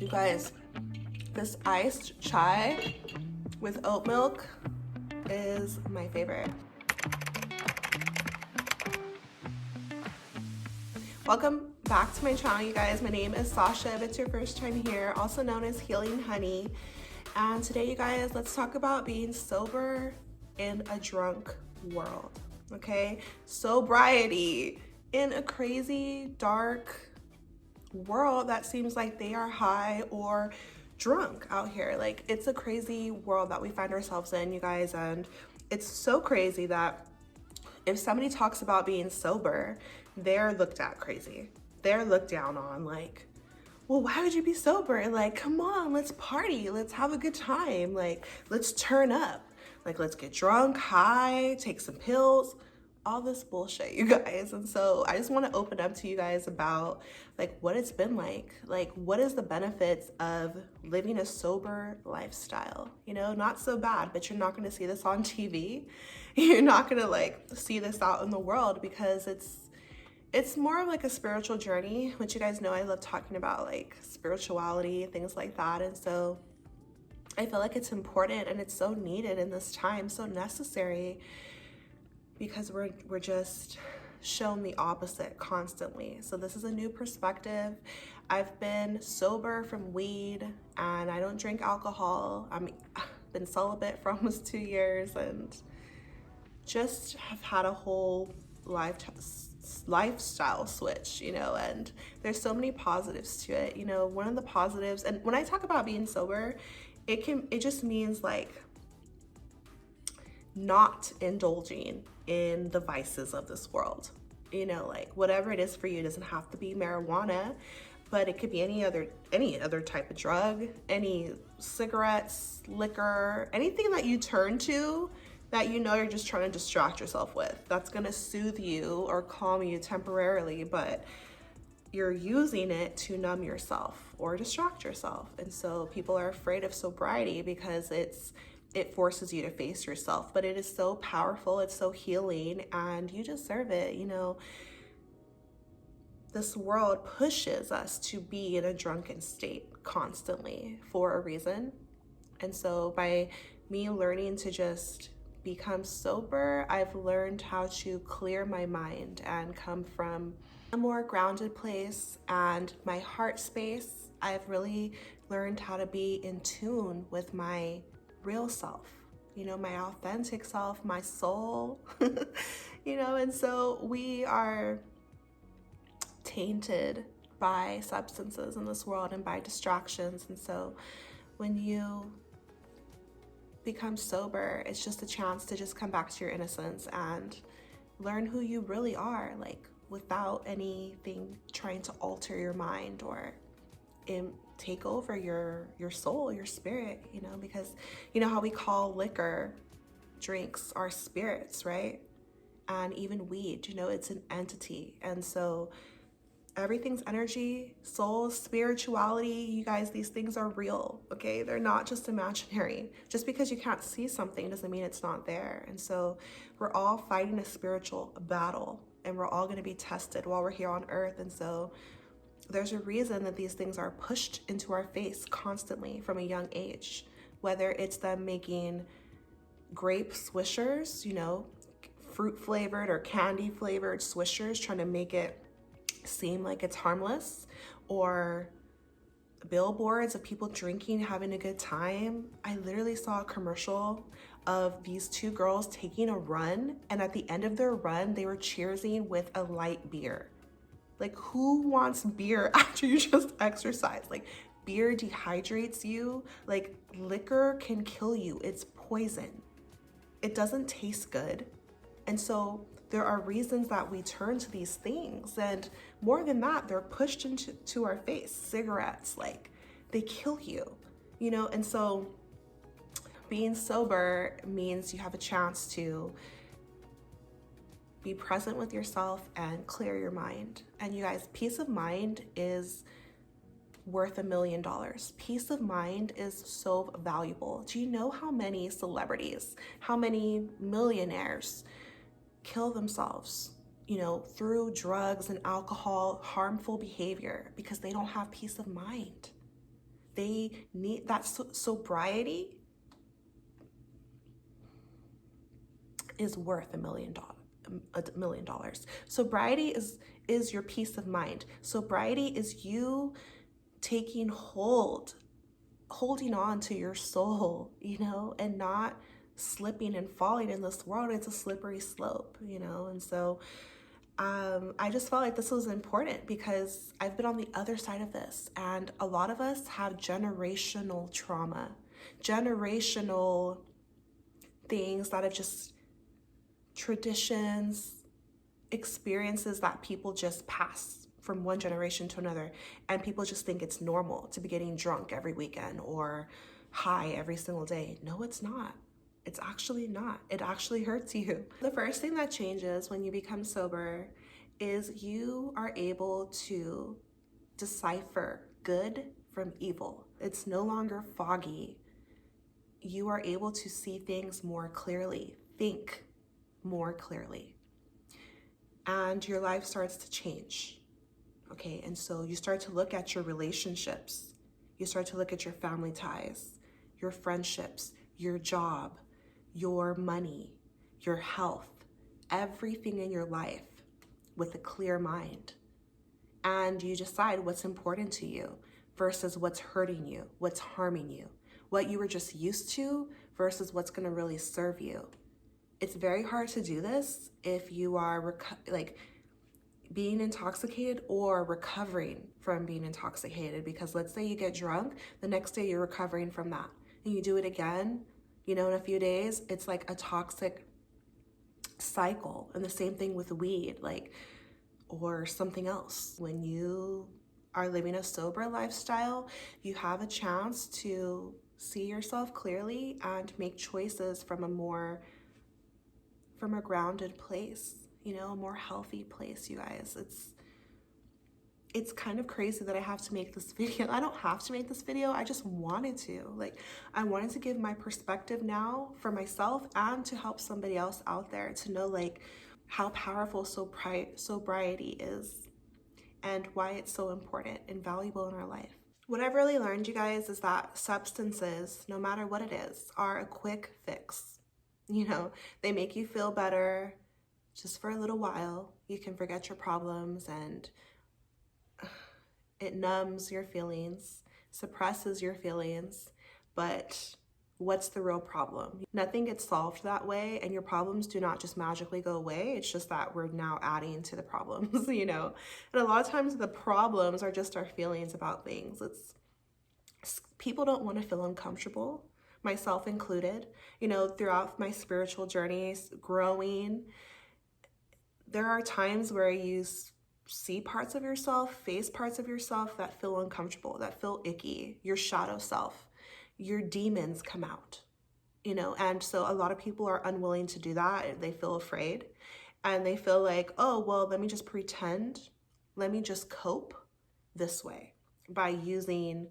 You guys, this iced chai with oat milk is my favorite. Welcome back to my channel, you guys. My name is Sasha, if it's your first time here, also known as Healing Honey. And today, you guys, let's talk about being sober in a drunk world, okay? Sobriety in a crazy, dark world that seems like they are high or drunk out here. Like, it's a crazy world that we find ourselves in, you guys, and it's so crazy that if somebody talks about being sober, they're looked at crazy. They're looked down on, like, well, why would you be sober? Like, come on, let's party, let's have a good time, like, let's turn up, like, let's get drunk, high, take some pills, all this bullshit, you guys. And so I just want to open up to you guys about like what it's been like what is the benefits of living a sober lifestyle. You know, not so bad, but you're not going to see this on TV. You're not going to like see this out in the world, because it's more of like a spiritual journey, which you guys know I love talking about, like spirituality, things like that. And so I feel like it's important and it's so needed in this time, so necessary, because we're just shown the opposite constantly. So this is a new perspective. I've been sober from weed and I don't drink alcohol. I've been celibate for almost 2 years and just have had a whole lifestyle switch, you know, and there's so many positives to it. You know, one of the positives, and when I talk about being sober, it just means like not indulging in the vices of this world. You know, like whatever it is for you, it doesn't have to be marijuana, but it could be any other type of drug, any cigarettes, liquor, anything that you turn to that you know you're just trying to distract yourself with. That's gonna soothe you or calm you temporarily, but you're using it to numb yourself or distract yourself. And so people are afraid of sobriety because it forces you to face yourself, but it is so powerful, it's so healing, and you deserve it. You know, this world pushes us to be in a drunken state constantly for a reason. And so by me learning to just become sober, I've learned how to clear my mind and come from a more grounded place and my heart space. I've really learned how to be in tune with my real self, you know, my authentic self, my soul, you know. And so we are tainted by substances in this world and by distractions. And so when you become sober, it's just a chance to just come back to your innocence and learn who you really are, like without anything trying to alter your mind or take over your soul, your spirit, you know, because you know how we call liquor drinks our spirits, right? And even weed, you know, it's an entity. And so everything's energy, soul, spirituality, you guys, these things are real, okay? They're not just imaginary. Just because you can't see something doesn't mean it's not there. And so we're all fighting a spiritual battle, and we're all going to be tested while we're here on earth. And so there's a reason that these things are pushed into our face constantly from a young age, whether it's them making grape swishers, you know, fruit flavored or candy flavored swishers, trying to make it seem like it's harmless, or billboards of people drinking, having a good time. I literally saw a commercial of these two girls taking a run, and at the end of their run, they were cheersing with a light beer. Like, who wants beer after you just exercise? Like, beer dehydrates you. Like, liquor can kill you. It's poison. It doesn't taste good. And so there are reasons that we turn to these things. And more than that, they're pushed into our face. Cigarettes, like, they kill you, you know? And so being sober means you have a chance to be present with yourself and clear your mind. And you guys, peace of mind is worth $1 million. Peace of mind is so valuable. Do you know how many celebrities, how many millionaires kill themselves, you know, through drugs and alcohol, harmful behavior, because they don't have peace of mind? They need that sobriety is worth $1 million. Sobriety is your peace of mind. Sobriety is you taking holding on to your soul, and not slipping and falling in this world. It's a slippery slope, and so I just felt like this was important because I've been on the other side of this, and a lot of us have generational trauma, generational things that have just traditions, experiences that people just pass from one generation to another, and people just think it's normal to be getting drunk every weekend or high every single day. No, it's not. It's actually not. It actually hurts you. The first thing that changes when you become sober is you are able to decipher good from evil. It's no longer foggy. You are able to see things more clearly, think more clearly, and your life starts to change. Okay, and so you start to look at your relationships, you start to look at your family ties, your friendships, your job, your money, your health, everything in your life with a clear mind. And you decide what's important to you versus what's hurting you, what's harming you, what you were just used to versus what's going to really serve you. It's very hard to do this if you are being intoxicated or recovering from being intoxicated, because let's say you get drunk, the next day you're recovering from that, and you do it again, in a few days. It's like a toxic cycle. And the same thing with weed, or something else. When you are living a sober lifestyle, you have a chance to see yourself clearly and make choices from a grounded place, a more healthy place, you guys. It's kind of crazy that I have to make this video. I don't have to make this video. I just wanted to. I wanted to give my perspective now for myself and to help somebody else out there to know how powerful sobriety is and why it's so important and valuable in our life. What I've really learned, you guys, is that substances, no matter what it is, are a quick fix. They make you feel better just for a little while. You can forget your problems, and it numbs your feelings, suppresses your feelings. But what's the real problem? Nothing gets solved that way, and your problems do not just magically go away. It's just that we're now adding to the problems, And a lot of times the problems are just our feelings about things. People don't want to feel uncomfortable, myself included. Throughout my spiritual journeys, growing, there are times where you see parts of yourself, face parts of yourself that feel uncomfortable, that feel icky, your shadow self, your demons come out, and so a lot of people are unwilling to do that. They feel afraid, and they feel like, oh, well, let me just pretend, let me just cope this way by using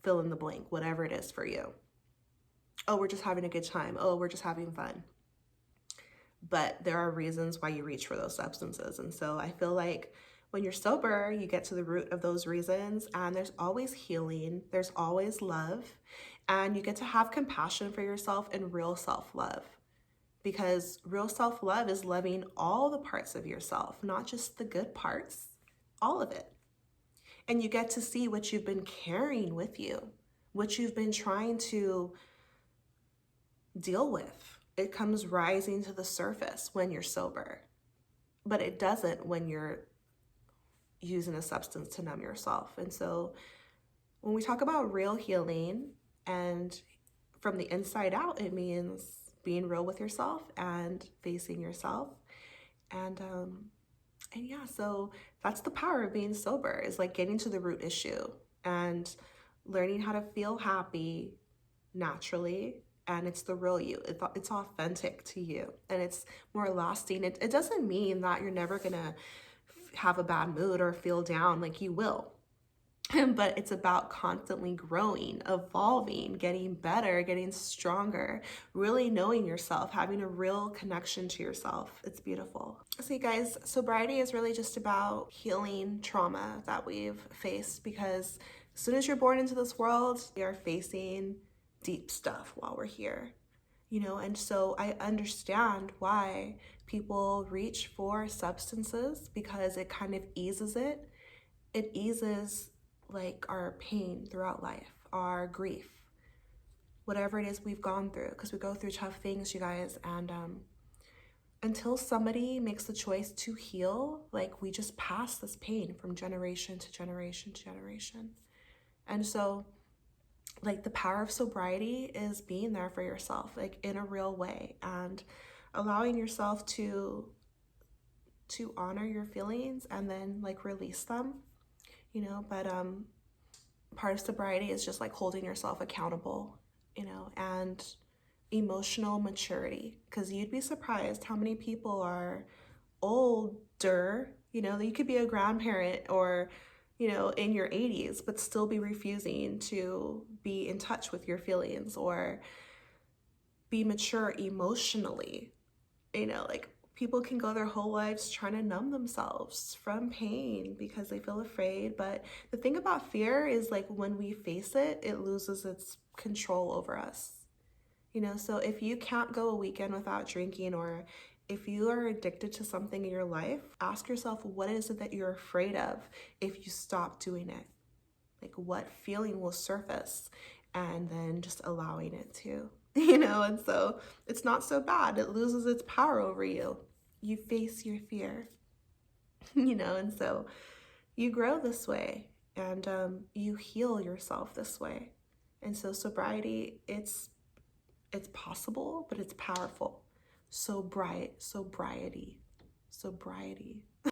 fill in the blank, whatever it is for you. Oh, we're just having a good time. Oh, we're just having fun. But there are reasons why you reach for those substances. And so I feel like when you're sober, you get to the root of those reasons, and there's always healing, there's always love, and you get to have compassion for yourself and real self-love. Because real self-love is loving all the parts of yourself, not just the good parts, all of it. And you get to see what you've been carrying with you, what you've been trying to deal with. It comes rising to the surface when you're sober, but it doesn't when you're using a substance to numb yourself. And so when we talk about real healing and from the inside out, it means being real with yourself and facing yourself. And yeah, so that's the power of being sober, is getting to the root issue and learning how to feel happy naturally. And it's the real you. It's authentic to you, and it's more lasting. It doesn't mean that you're never gonna have a bad mood or feel down. You will. But it's about constantly growing, evolving, getting better, getting stronger, really knowing yourself, having a real connection to yourself. It's beautiful. So you guys, sobriety is really just about healing trauma that we've faced, because As soon as you're born into this world, we are facing deep stuff while we're here, and so I understand why people reach for substances, because it kind of eases it. It eases like our pain throughout life, our grief, whatever it is we've gone through, because we go through tough things, you guys. And until somebody makes the choice to heal, like, we just pass this pain from generation to generation to generation. And so, like, the power of sobriety is being there for yourself, like, in a real way, and allowing yourself to honor your feelings and then, like, release them, but part of sobriety is just like holding yourself accountable, and emotional maturity, because you'd be surprised how many people are older, you could be a grandparent or in your 80s, but still be refusing to be in touch with your feelings or be mature emotionally. Like, people can go their whole lives trying to numb themselves from pain because they feel afraid. But the thing about fear is, like, when we face it, it loses its control over us. So if you can't go a weekend without drinking, or if you are addicted to something in your life, ask yourself, what is it that you're afraid of if you stop doing it? Like, what feeling will surface? And then just allowing it to, and so it's not so bad. It loses its power over you. You face your fear, and so you grow this way, and you heal yourself this way. And so sobriety, it's possible, but it's powerful. Sobriety.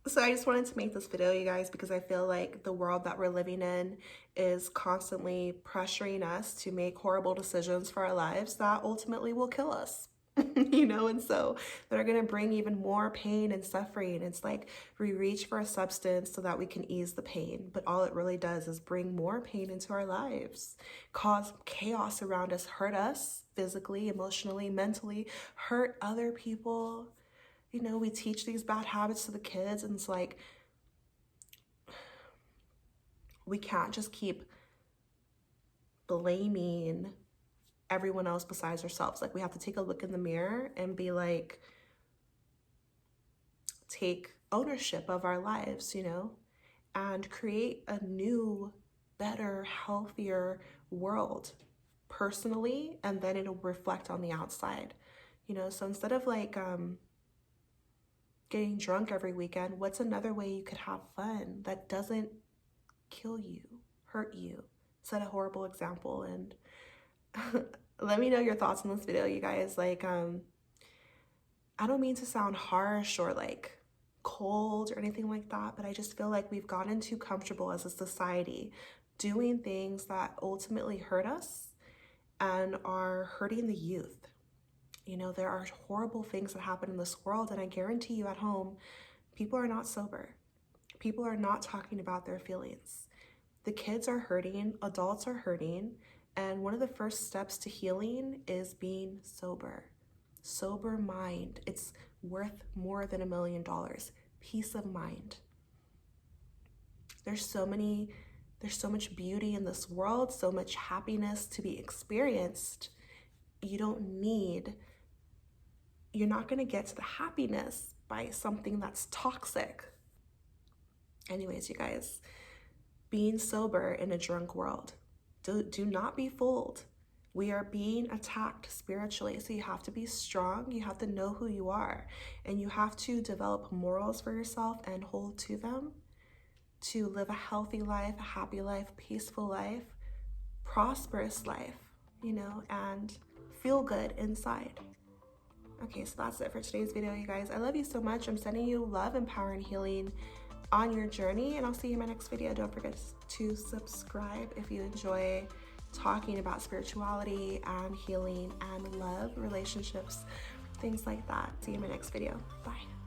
So I just wanted to make this video, you guys, because I feel like the world that we're living in is constantly pressuring us to make horrible decisions for our lives that ultimately will kill us. And so they're going to bring even more pain and suffering. It's like we reach for a substance so that we can ease the pain, but all it really does is bring more pain into our lives, cause chaos around us, hurt us physically, emotionally, mentally, hurt other people. We teach these bad habits to the kids, and it's like, we can't just keep blaming everyone else besides ourselves. Like, we have to take a look in the mirror and be like, take ownership of our lives, and create a new, better, healthier world personally, and then it'll reflect on the outside. So instead of like getting drunk every weekend, what's another way you could have fun that doesn't kill you, hurt you, set a horrible example? And let me know your thoughts on this video, you guys. Like, I don't mean to sound harsh or like cold or anything like that, but I just feel like we've gotten too comfortable as a society doing things that ultimately hurt us and are hurting the youth. There are horrible things that happen in this world, and I guarantee you at home, people are not sober. People are not talking about their feelings. The kids are hurting, adults are hurting, and one of the first steps to healing is being sober. Sober mind. It's worth more than $1 million. Peace of mind. There's so much beauty in this world, so much happiness to be experienced. You're not going to get to the happiness by something that's toxic. Anyways, you guys, being sober in a drunk world. Do not be fooled. We are being attacked spiritually, so you have to be strong. You have to know who you are, and you have to develop morals for yourself and hold to them to live a healthy life, a happy life, peaceful life, prosperous life, and feel good inside. Okay, so that's it for today's video, you guys. I love you so much. I'm sending you love and power and healing on your journey, and I'll see you in my next video. Don't forget to subscribe if you enjoy talking about spirituality and healing and love, relationships, things like that. See you in my next video. Bye.